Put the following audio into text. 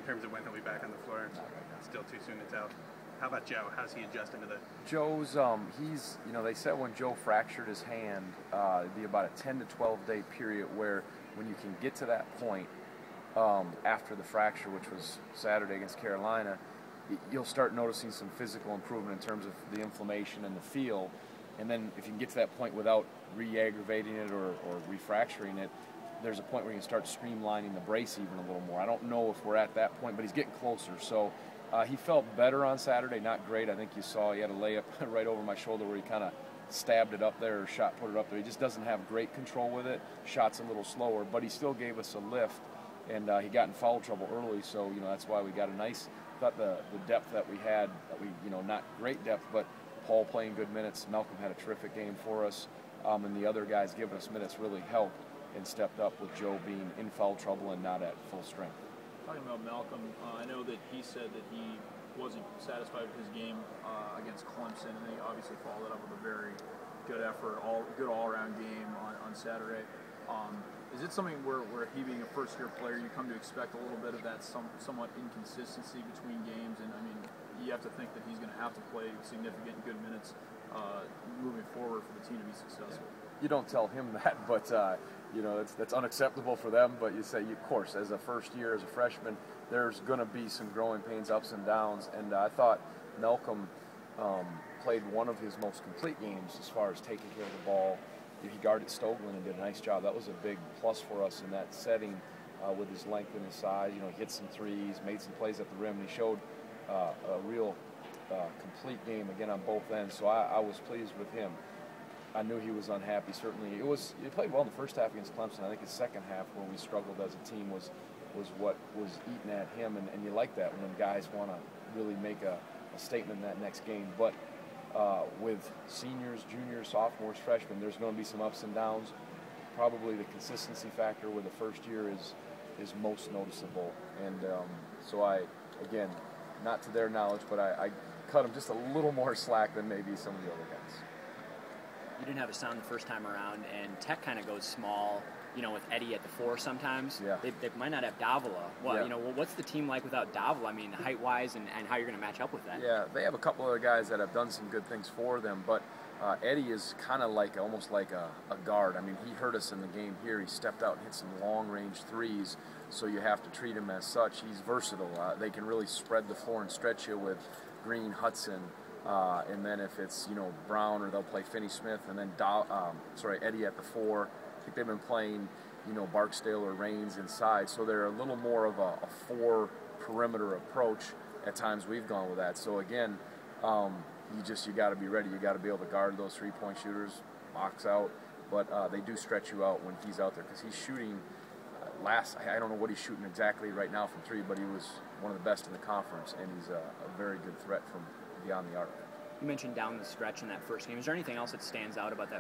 terms of when he'll be back on the floor? Still too soon to tell. How about Joe? How's he adjusting to the? Joe's he's they said when Joe fractured his hand, it'd be about a 10 to 12 day period where when you can get to that point after the fracture, which was Saturday against Carolina, you'll start noticing some physical improvement in terms of the inflammation and the feel. And then if you can get to that point without re-aggravating it or refracturing it, there's a point where you can start streamlining the brace even a little more. I don't know if we're at that point, but he's getting closer. So he felt better on Saturday, not great. I think you saw he had a layup right over my shoulder where he kind of stabbed it up there or put it up there. He just doesn't have great control with it. Shot's a little slower, but he still gave us a lift, and he got in foul trouble early, so that's why we got a nice. Thought the depth that we had, not great depth, but Paul playing good minutes. Malcolm had a terrific game for us, and the other guys giving us minutes really helped and stepped up with Joe being in foul trouble and not at full strength. Talking about Malcolm, I know that he said that he wasn't satisfied with his game against Clemson, and he obviously followed it up with a very good effort, good all-around game on Saturday. Is it something where he being a first-year player, you come to expect a little bit of that somewhat inconsistency between games, and I mean, you have to think that he's going to have to play significant good minutes moving forward for the team to be successful? You don't tell him that, but that's unacceptable for them. But you say, of course, as a first year, as a freshman, there's going to be some growing pains, ups and downs. And I thought Malcolm played one of his most complete games as far as taking care of the ball. He guarded Stoglin and did a nice job. That was a big plus for us in that setting with his length and his size. He hit some threes, made some plays at the rim, and he showed a real complete game again on both ends. So I was pleased with him. I knew he was unhappy. Certainly, he played well in the first half against Clemson. I think his second half, where we struggled as a team, was what was eating at him. And you like that when guys want to really make a statement in that next game. But with seniors, juniors, sophomores, freshmen, there's going to be some ups and downs. Probably the consistency factor with the first year is most noticeable. And so again, not to their knowledge, but I cut him just a little more slack than maybe some of the other guys. You didn't have a sound the first time around, and Tech kind of goes small, with Eddie at the 4 sometimes. Yeah. They might not have Davila. Well, yeah. what's the team like without Davila? I mean, height-wise and how you're going to match up with that. Yeah, they have a couple other guys that have done some good things for them, but Eddie is kind of almost like a guard. I mean, he hurt us in the game here. He stepped out and hit some long-range threes, so you have to treat him as such. He's versatile. They can really spread the floor and stretch you with Green, Hudson, and then if it's Brown, or they'll play Finney-Smith, and then Eddie at the 4. I think they've been playing Barksdale or Raines inside, so they're a little more of a 4 perimeter approach. At times we've gone with that. So again, you got to be ready. You got to be able to guard those 3-point shooters, box out, but they do stretch you out when he's out there because he's shooting. I don't know what he's shooting exactly right now from 3, but he was one of the best in the conference, and he's a very good threat from beyond the arc. You mentioned down the stretch in that first game. Is there anything else that stands out about that